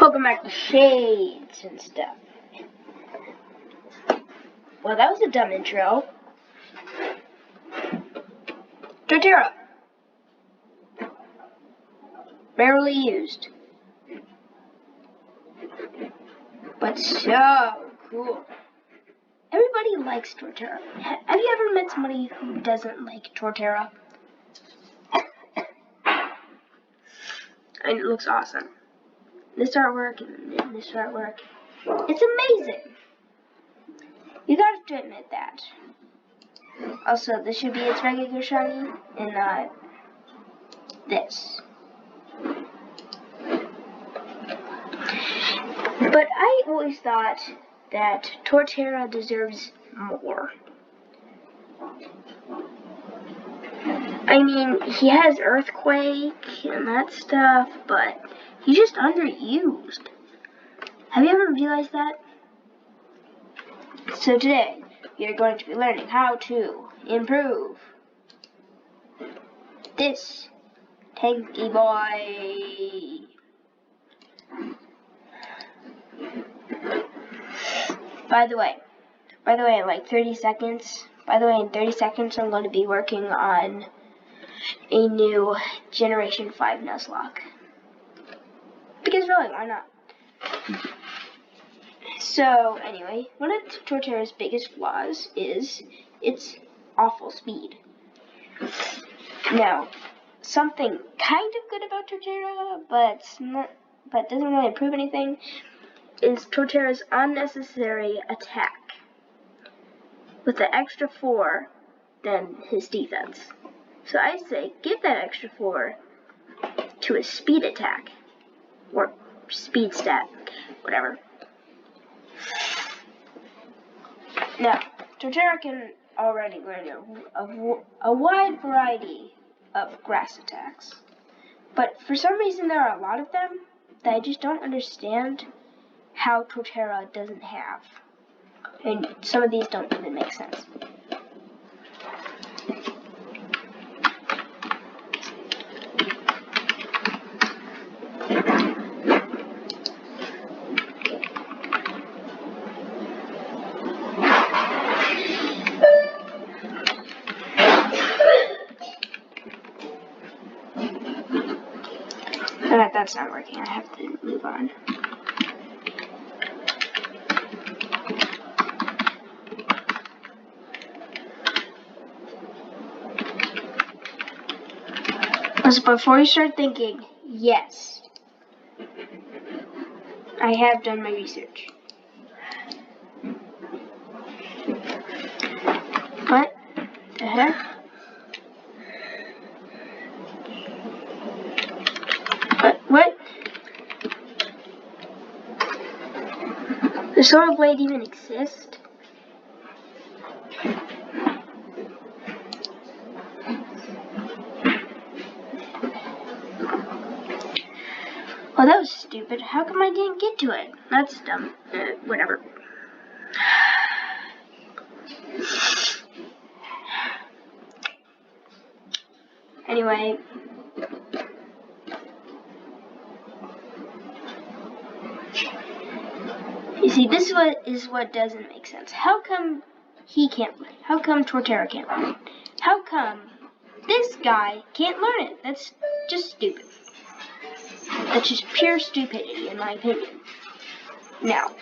Welcome back to Shades and stuff. Well, that was a dumb intro. Torterra. Rarely used. But so cool. Everybody likes Torterra. Have you ever met somebody who doesn't like Torterra? And it looks awesome. This artwork and this artwork. It's amazing. You got to admit that. Also, this should be its regular shiny and not this. But I always thought that Torterra deserves more. I mean, he has Earthquake and that stuff, but he's just underused. Have you ever realized that? So today, we are going to be learning how to improve this tanky boy. By the way, in like 30 seconds, in 30 seconds, I'm going to be working on a new Generation 5 Nuzlocke. Because really, why not? So, anyway, one of Torterra's biggest flaws is its awful speed. Now, something kind of good about Torterra, but doesn't really improve anything, is Torterra's unnecessary attack. With the extra 4 than his defense. So I say, give that extra 4 to his speed attack. Or speed stat, whatever. Now, Torterra can already learn a wide variety of grass attacks. But for some reason there are a lot of them that I just don't understand how Torterra doesn't have. And some of these don't even make sense. Alright, that's not working. I have to move on. So before you start thinking, yes, I have done my research. What the heck? What? Does Solar Blade even exist? Well, that was stupid. How come I didn't get to it? That's dumb. Whatever. Anyway. You see, this is what doesn't make sense. How come he can't learn it? How come Torterra can't learn it? How come this guy can't learn it? That's just stupid. That's just pure stupidity, in my opinion. Now,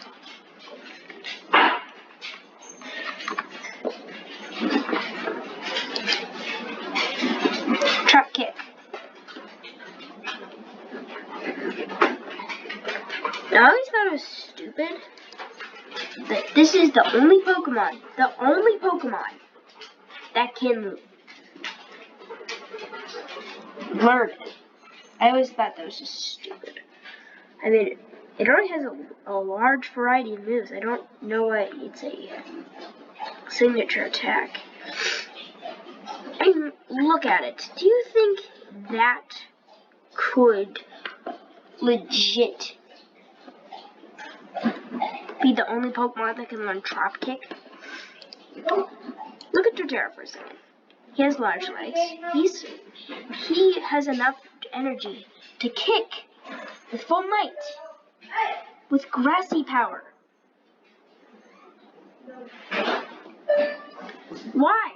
trap kick. Now, I always thought it was stupid that this is the only Pokemon that can learn it. I always thought that was just stupid. I mean, it already has a large variety of moves. I don't know why it's a signature attack. And look at it. Do you think that could legit be the only Pokemon that can learn Drop Kick? Look at Torterra for a second. He has large legs. He has enough energy to kick with full might with grassy power. Why?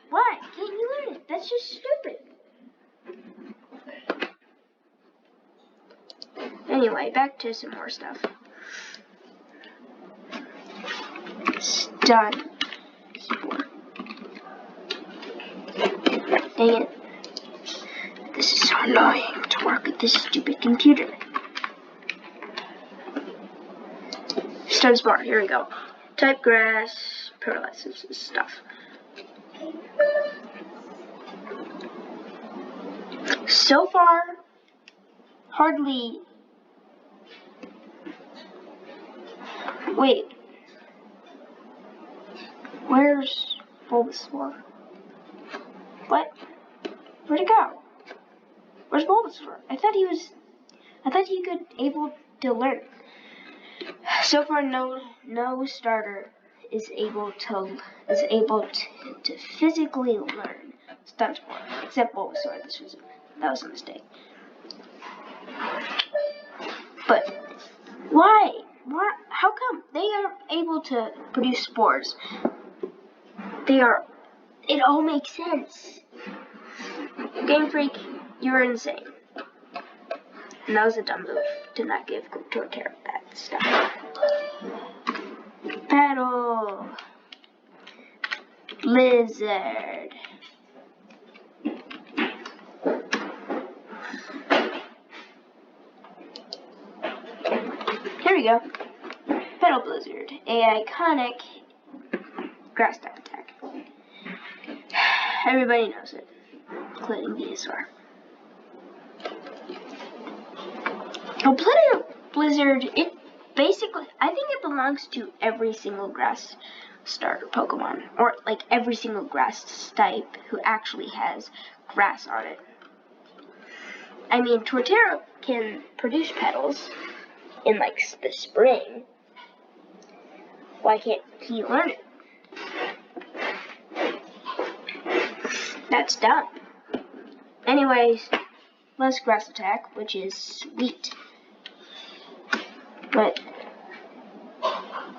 Why can't you learn it? That's just stupid. Anyway, back to some more stuff. Stunt. Dang it. This is so annoying to work with this stupid computer. Stunt sport, here we go. Type grass, paralysis stuff. So far, hardly. Wait. Where's Bulbasaur? What? Where'd it go? Where's Bulbasaur? I thought he could able to learn. So far, no starter is able to physically learn Stunt Sport, except Bulbasaur. That was a mistake. But why? What? How come they are able to produce spores? It all makes sense. Game Freak, you're insane. And that was a dumb move to not give Torterra that stuff. Battle. Blizzard. Here we go. Petal Blizzard, a iconic grass type attack. Everybody knows it, including Venusaur. Petal Blizzard, it basically, I think it belongs to every single grass starter Pokemon, or like every single grass type who actually has grass on it. I mean, Torterra can produce petals in like the spring. Why can't he learn it? That's dumb. Anyways, less grass attack, which is sweet. But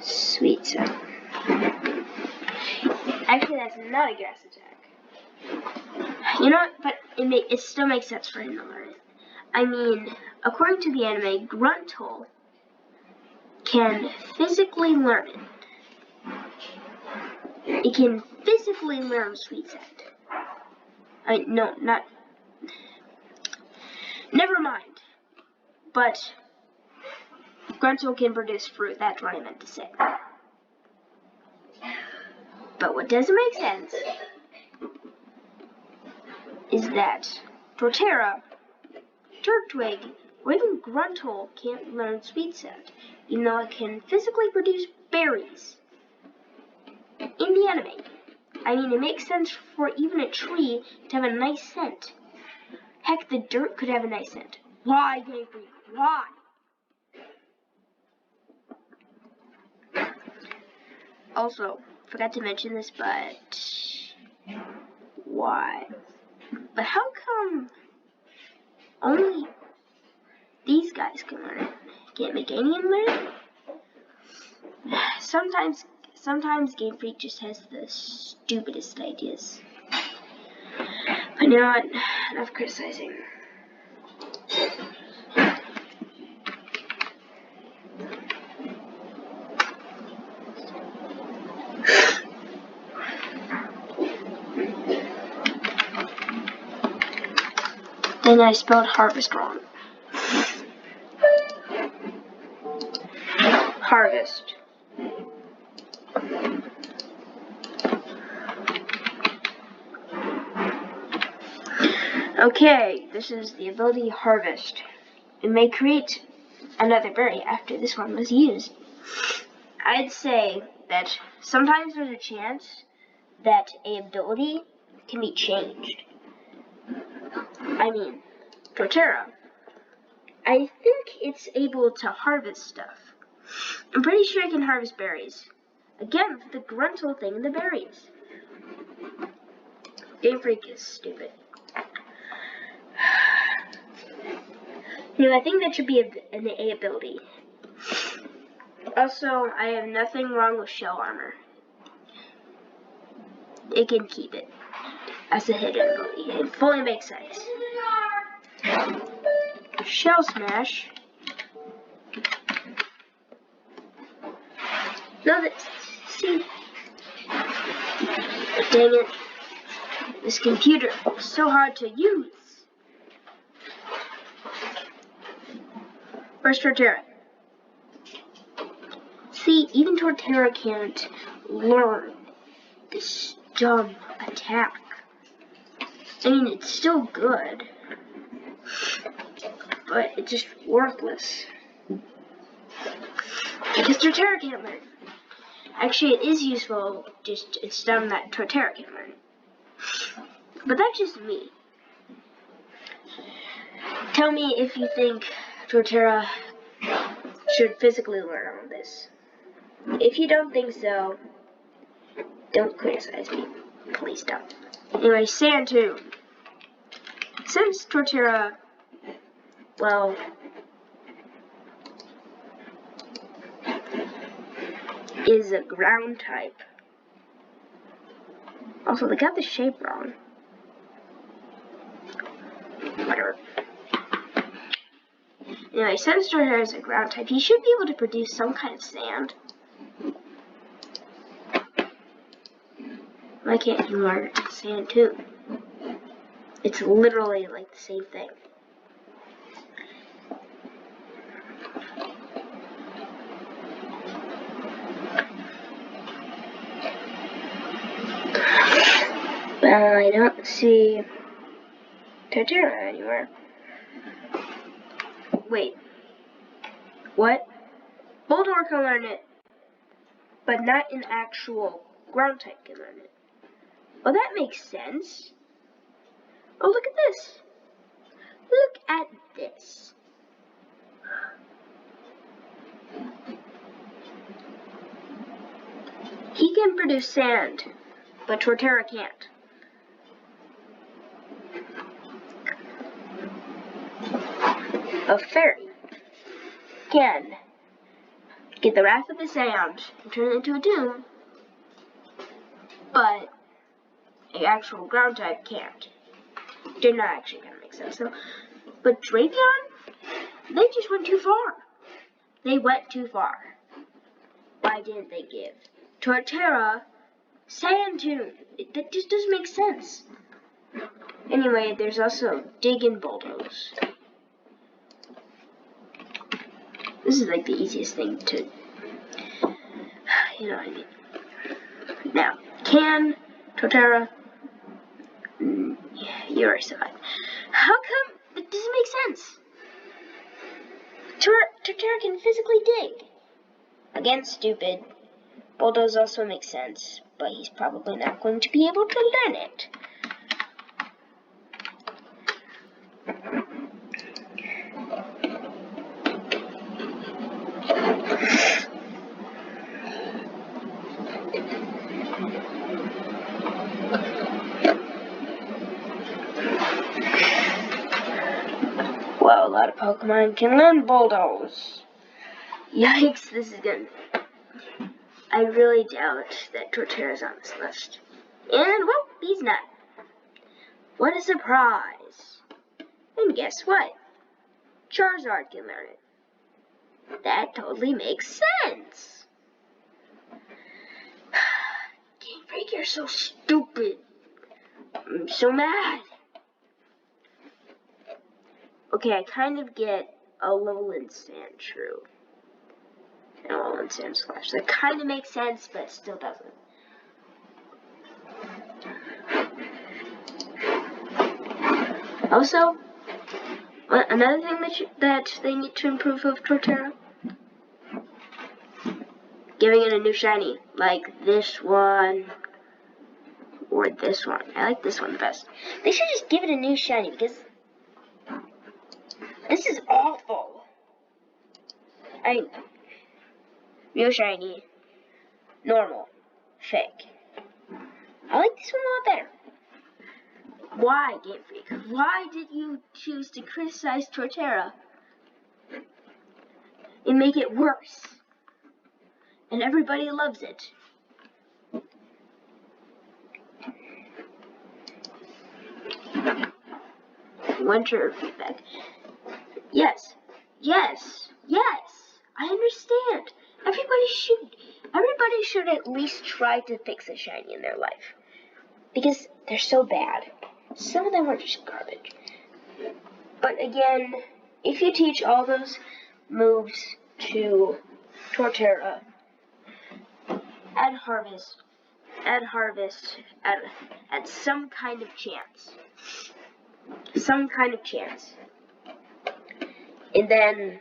sweet stuff. Actually, that's not a grass attack. You know what? But it still makes sense for him to learn it. I mean, according to the anime, Gruntle can physically learn it. It can physically learn Sweet Scent. No, not. Never mind. But Gruntle can produce fruit. That's what I meant to say. But what doesn't make sense is that Torterra, Turtwig, or even Gruntle can't learn Sweet Scent, even though it can physically produce berries. In the anime, I mean, it makes sense for even a tree to have a nice scent. Heck, the dirt could have a nice scent. Why, Game Freak? Why? Also, forgot to mention this, but why? But how come only these guys can learn it? Can't Meganium learn it? Sometimes Game Freak just has the stupidest ideas. But you know what? Enough criticizing. Then I spelled harvest wrong. Harvest. Okay, this is the ability Harvest. It may create another berry after this one was used. I'd say that sometimes there's a chance that a ability can be changed. I mean, Torterra, I think it's able to harvest stuff. I'm pretty sure it can harvest berries. Again, the Gruntle thing in the berries. Game Freak is stupid. You know, I think that should be an A ability. Also, I have nothing wrong with shell armor. It can keep it as a hidden ability. It fully makes sense. Shell Smash. No, see. Dang it. This computer is so hard to use. Where's Torterra? See, even Torterra can't learn this dumb attack. I mean, it's still good, but it's just worthless. Because Torterra can't learn. Actually, it is useful, just it's dumb that Torterra can learn. But that's just me. Tell me if you think Torterra should physically learn all this. If you don't think so, don't criticize me. Please don't. Anyway, Sand 2. Since Torterra, well, is a ground type. Also, they got the shape wrong. Whatever. Anyway, since Torterra is a ground type, he should be able to produce some kind of sand. Why can't he learn Sand 2? It's literally like the same thing. Well, I don't see Torterra anywhere. Wait. What? Bulldog can learn it, but not an actual ground type can learn it. Well, that makes sense. Oh, look at this. Look at this. He can produce sand, but Torterra can't. A fairy can get the wrath of the sand and turn it into a dune, but an actual ground type can't. They're not actually gonna make sense. So, but Drapion, they just went too far. They went too far. Why didn't they give Torterra Sand Dune? That just doesn't make sense. Anyway, there's also Dig and Bulldoze. This is like the easiest thing to, you know what I mean. Now, can Torterra, you already saw it. How come it doesn't make sense? Torterra can physically dig. Again, stupid. Bulldoze also makes sense, but he's probably not going to be able to learn it. Well, a lot of Pokemon can learn Bulldoze. Yikes, this is good. I really doubt that Torterra's on this list. And, well, he's not. What a surprise. And guess what? Charizard can learn it. That totally makes sense. Game Freak, you're so stupid. I'm so mad. Okay, I kind of get Alolan Sandshrew and Alolan Sandslash. That kind of makes sense, but still doesn't. Also, another thing that they need to improve with Torterra, giving it a new shiny, like this one or this one. I like this one the best. They should just give it a new shiny because this is awful. Real shiny, normal, fake. I like this one a lot better. Why, Game Freak? Why did you choose to criticize Torterra? and make it worse. And everybody loves it. Winter feedback. Yes. I understand. Everybody should at least try to fix a shiny in their life. Because they're so bad. Some of them are just garbage. But again, if you teach all those moves to Torterra, add harvest, add some kind of chance. And then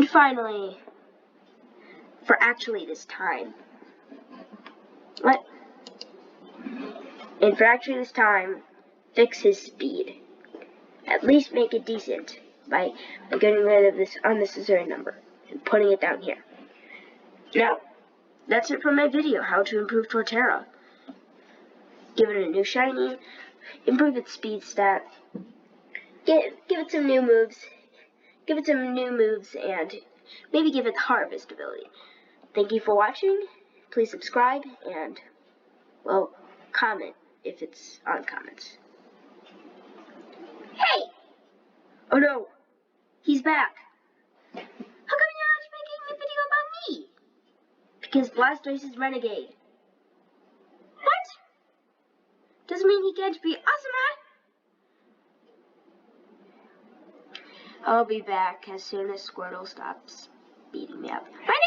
finally, for actually this time. And for actually this time, fix his speed. At least make it decent by getting rid of this unnecessary number and putting it down here. Now, that's it for my video, how to improve Torterra. Give it a new shiny, improve its speed stat, give it some new moves, and maybe give it the harvest ability. Thank you for watching. Please subscribe and, well, comment if it's on comments. Hey! Oh no, he's back. How come you're not making a video about me? Because Blastoise is Renegade. What? Doesn't mean he can't be awesome, huh? I'll be back as soon as Squirtle stops beating me up. Renegade!